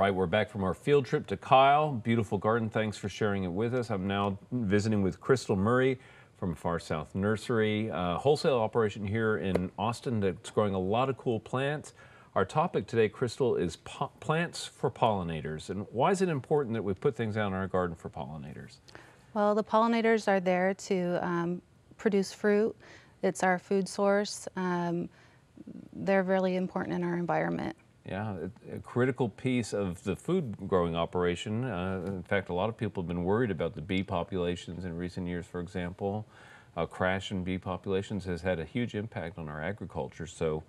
right, we're back from our field trip to Kyle. Beautiful garden. Thanks for sharing it with us. I'm now visiting with Crystal Murray from Far South Nursery, wholesale operation here in Austin that's growing a lot of cool plants. Our topic today, Crystal, is plants for pollinators. And why is it important that we put things out in our garden for pollinators? Well, the pollinators are there to produce fruit. It's our food source. They're really important in our environment. Yeah, a critical piece of the food growing operation. In fact, a lot of people have been worried about the bee populations in recent years, for example. A crash in bee populations has had a huge impact on our agriculture. So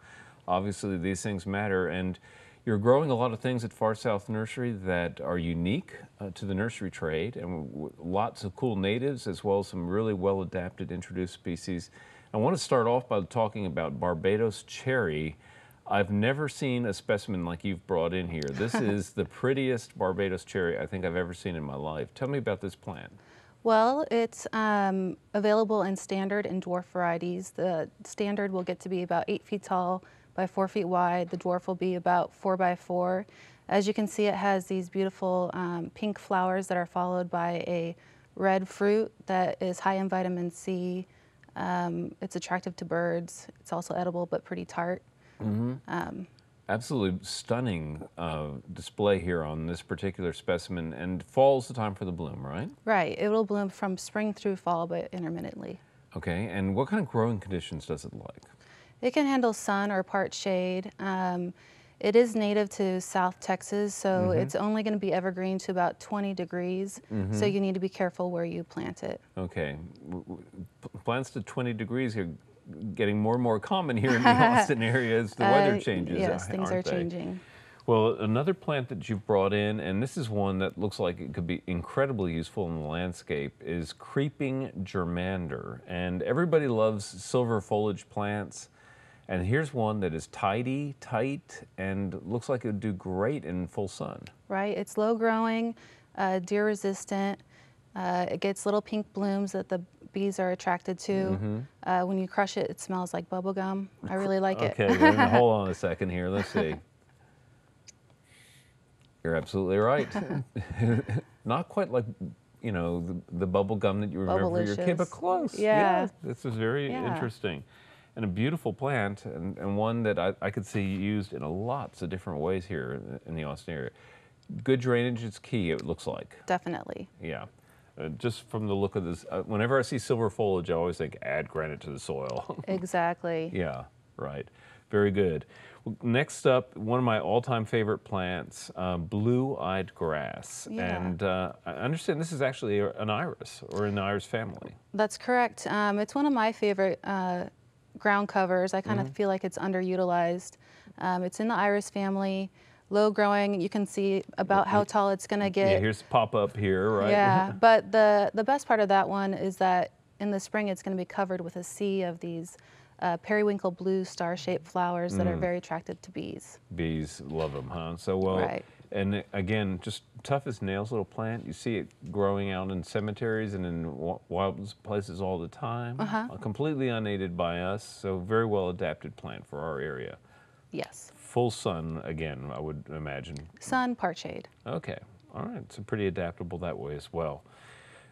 obviously these things matter. And you're growing a lot of things at Far South Nursery that are unique to the nursery trade, and lots of cool natives as well as some really well-adapted introduced species. I want to start off by talking about Barbados cherry. I've never seen a specimen like you've brought in here. This is the prettiest Barbados cherry I think I've ever seen in my life. Tell me about this plant. Well, it's available in standard and dwarf varieties. The standard will get to be about 8 feet tall by 4 feet wide. The dwarf will be about 4 by 4. As you can see, it has these beautiful pink flowers that are followed by a red fruit that is high in vitamin C. It's attractive to birds. It's also edible but pretty tart. Absolutely stunning display here on this particular specimen. And fall's the time for the bloom, right? Right. It will bloom from spring through fall, but intermittently. Okay. And what kind of growing conditions does it like? It can handle sun or part shade. It is native to South Texas, so it's only going to be evergreen to about 20 degrees. So you need to be careful where you plant it. Okay. Plants to 20 degrees here getting more and more common here in the Austin area as the weather changes. Yes, things are changing. Well, another plant that you've brought in, and this is one that looks like it could be incredibly useful in the landscape, is creeping germander. And everybody loves silver foliage plants. And here's one that is tidy, tight, and looks like it would do great in full sun. Right. It's low growing, deer resistant. It gets little pink blooms that the bees are attracted to. When you crush it, it smells like bubble gum. I really like it. Okay, hold on a second here. Let's see. You're absolutely right. Not quite like, you know, the bubble gum that you remember for your kid, but close. Yeah. This is very interesting. And a beautiful plant, and one that I could see used in lots of different ways here in the Austin area. Good drainage is key, it looks like. Definitely. Yeah. Just from the look of this, whenever I see silver foliage, I always think add granite to the soil. Exactly. Yeah, right. Very good. Well, next up, one of my all-time favorite plants, blue-eyed grass. Yeah. And I understand this is actually an iris, or in the iris family. That's correct. It's one of my favorite ground covers. I kind of feel like it's underutilized. It's in the iris family. Low growing, you can see about how tall it's going to get. Yeah, here's pop up here, right? Yeah, but the best part of that one is that in the spring it's going to be covered with a sea of these periwinkle blue star-shaped flowers that are very attractive to bees. Bees love them, huh? So well, right. And again, just tough as nails little plant. You see it growing out in cemeteries and in wild places all the time. Completely unaided by us, so very well adapted plant for our area. Yes. Full sun, again, I would imagine. Sun, part shade. Okay, all right, so pretty adaptable that way as well.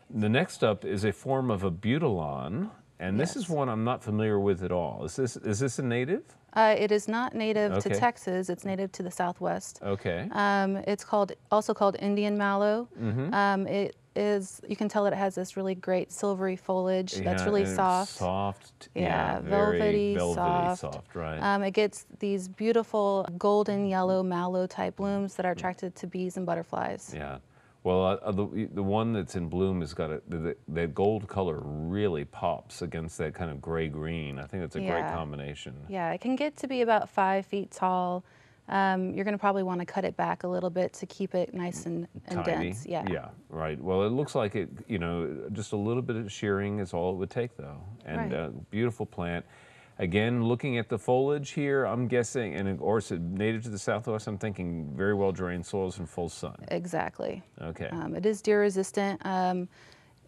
The next up is a form of a butylon, and this is one I'm not familiar with at all. Is this a native? It is not native to Texas. It's native to the Southwest. Okay. It's also called Indian mallow. You can tell it has this really great silvery foliage that's really soft. Soft. Yeah, very velvety, soft. Right. It gets these beautiful golden yellow mallow type blooms that are attracted to bees and butterflies. Yeah. Well, the one that's in bloom has got that gold color really pops against that kind of gray-green. I think that's a great combination. Yeah, it can get to be about 5 feet tall. You're going to probably want to cut it back a little bit to keep it nice and dense. Yeah. Yeah, right. Well, it looks like it, you know, just a little bit of shearing is all it would take, though. And beautiful plant. Again, looking at the foliage here, I'm guessing, and of course, native to the Southwest, I'm thinking very well drained soils and full sun. Exactly. Okay. It is deer resistant.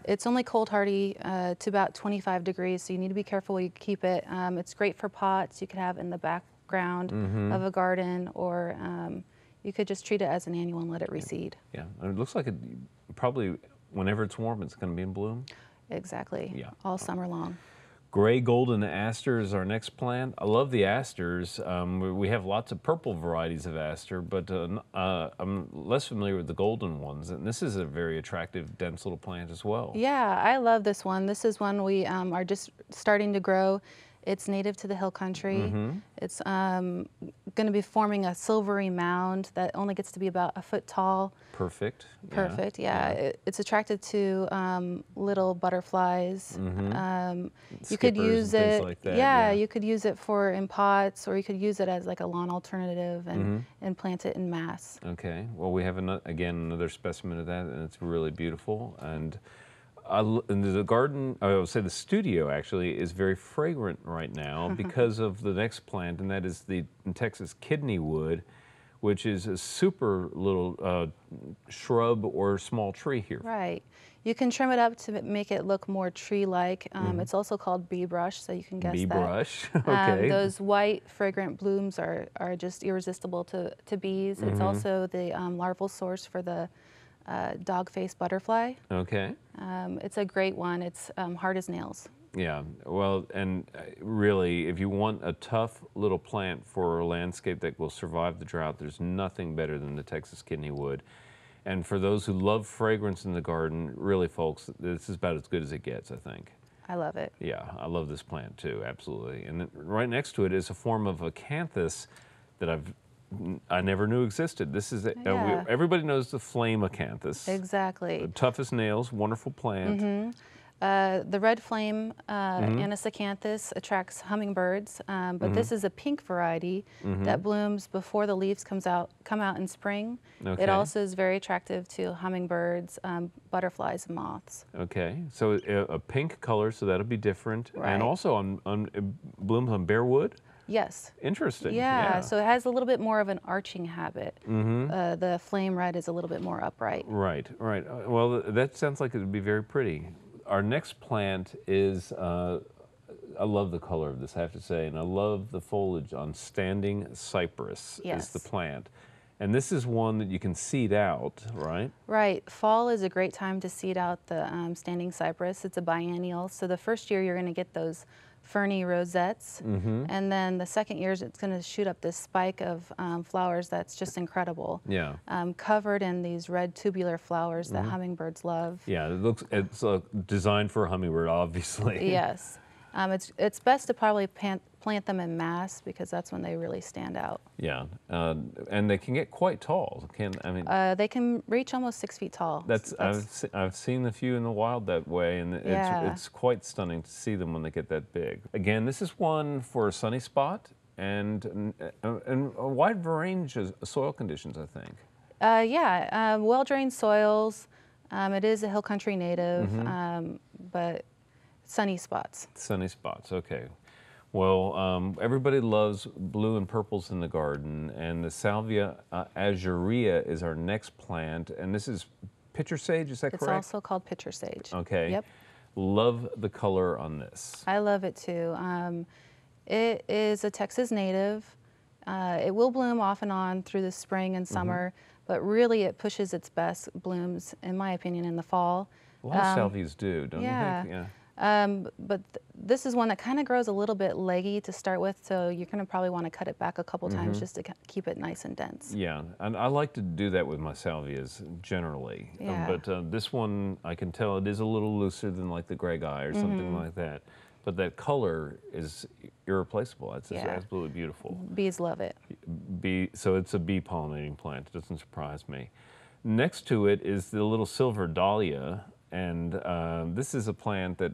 It's only cold hardy to about 25 degrees, so you need to be careful where you keep it. It's great for pots you could have in the background of a garden, or you could just treat it as an annual and let it reseed. Yeah, and it looks like it probably, whenever it's warm, it's going to be in bloom. Exactly. Yeah. All summer long. Gray golden aster is our next plant. I love the asters. We have lots of purple varieties of aster, but I'm less familiar with the golden ones. And this is a very attractive, dense little plant as well. Yeah, I love this one. This is one we are just starting to grow. It's native to the hill country. It's going to be forming a silvery mound that only gets to be about 1 foot tall. Perfect. Perfect, yeah. It's attracted to little butterflies. You could use it, like that, yeah, you could use it in pots, or you could use it as like a lawn alternative and plant it in mass. Okay, well, we have, again, another specimen of that, and it's really beautiful. And the garden, I would say the studio actually is very fragrant right now because of the next plant, and that is the Texas kidney wood, which is a super little shrub or small tree here. Right. You can trim it up to make it look more tree-like. It's also called bee brush, so you can guess Bee that. brush, okay. Those white, fragrant blooms are just irresistible to bees. It's also the larval source for the dog-faced butterfly. Okay. It's a great one. It's hard as nails. Yeah, well, and really, if you want a tough little plant for a landscape that will survive the drought, there's nothing better than the Texas kidney wood. And for those who love fragrance in the garden, really, folks, this is about as good as it gets, I think. I love it. Yeah, I love this plant too, absolutely. And right next to it is a form of acanthus that I never knew existed. This is everybody knows the flame acanthus. Exactly. Tough as nails, wonderful plant. The red flame Anise acanthus attracts hummingbirds, but this is a pink variety that blooms before the leaves come out in spring. Okay. It also is very attractive to hummingbirds, butterflies, and moths. Okay, so a pink color, so that'll be different. Right. And also it blooms on bare wood? Yes. Interesting. Yeah, so it has a little bit more of an arching habit. The flame red is a little bit more upright. Right, right. Well, that sounds like it would be very pretty. Our next plant is, I love the color of this, I have to say, and I love the foliage on standing cypress is the plant. And this is one that you can seed out, right? Right. Fall is a great time to seed out the standing cypress. It's a biennial, so the first year you're going to get those ferny rosettes, and then the second year it's going to shoot up this spike of flowers that's just incredible. Yeah. Covered in these red tubular flowers that hummingbirds love. Yeah, it's designed for a hummingbird, obviously. Yes. It's best to probably plant them in mass because that's when they really stand out. Yeah, and they can get quite tall. They can reach almost 6 feet tall. I've seen a few in the wild that way, and it's quite stunning to see them when they get that big. Again, this is one for a sunny spot and a wide range of soil conditions, I think. Well-drained soils. It is a hill country native, but sunny spots. Sunny spots, okay. Well, everybody loves blue and purples in the garden, and the Salvia azurea is our next plant, and this is Pitzer sage, is that correct? It's also called Pitzer sage. Okay. Yep. Love the color on this. I love it too. It is a Texas native. It will bloom off and on through the spring and summer, but really it pushes its best blooms, in my opinion, in the fall. A lot of salvias do, don't you think? Yeah. But this is one that kind of grows a little bit leggy to start with, so you're going to probably want to cut it back a couple times just to keep it nice and dense. Yeah, and I like to do that with my salvias generally. Yeah. But this one, I can tell it is a little looser than like the Greg Eye or something like that. But that color is irreplaceable. It's just absolutely beautiful. Bees love it. So it's a bee pollinating plant. It doesn't surprise me. Next to it is the little silver dahlia. And this is a plant that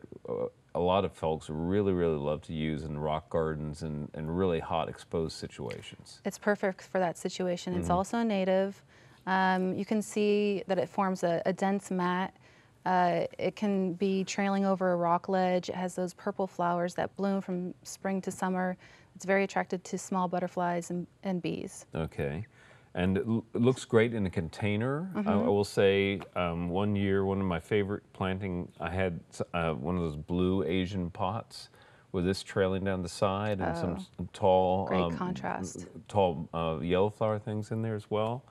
a lot of folks really, really love to use in rock gardens and really hot exposed situations. It's perfect for that situation. It's also a native. You can see that it forms a dense mat. It can be trailing over a rock ledge. It has those purple flowers that bloom from spring to summer. It's very attractive to small butterflies and bees. Okay. And it looks great in a container. I will say, one year, one of my favorite planting, I had one of those blue Asian pots with this trailing down the side and some Oh, tall, great contrast. tall yellow flower things in there as well.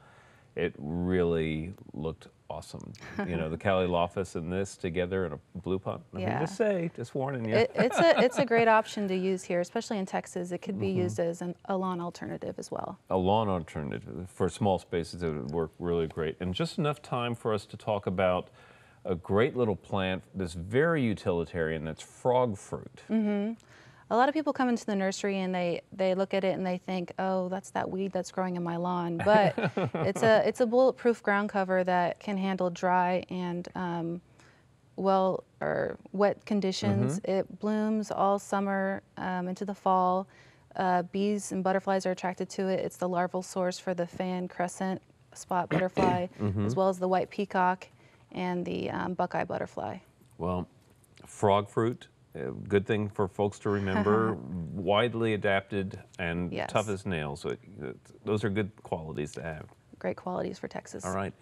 It really looked awesome. You know, the Callilophus and this together in a blue pot. I mean, just warning you. It's a great option to use here, especially in Texas. It could be used as a lawn alternative as well. A lawn alternative for small spaces, it would work really great. And just enough time for us to talk about a great little plant that's very utilitarian, that's frog fruit. A lot of people come into the nursery and they look at it and they think, oh, that's that weed that's growing in my lawn. But it's a bulletproof ground cover that can handle dry and wet conditions. It blooms all summer into the fall. Bees and butterflies are attracted to it. It's the larval source for the fan crescent spot butterfly, as well as the white peacock and the buckeye butterfly. Well, frog fruit, a good thing for folks to remember, widely adapted and Yes. tough as nails. So those are good qualities to have. Great qualities for Texas. All right.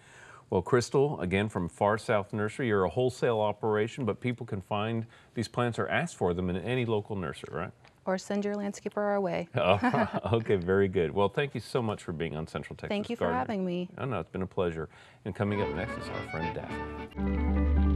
Well, Crystal, again from Far South Nursery, you're a wholesale operation, but people can find these plants or ask for them in any local nursery, right? Or send your landscaper our way. Okay, very good. Well, thank you so much for being on Central Texas Thank you for Gardener. having me. Oh, no, it's been a pleasure. And coming up next is our friend Daphne.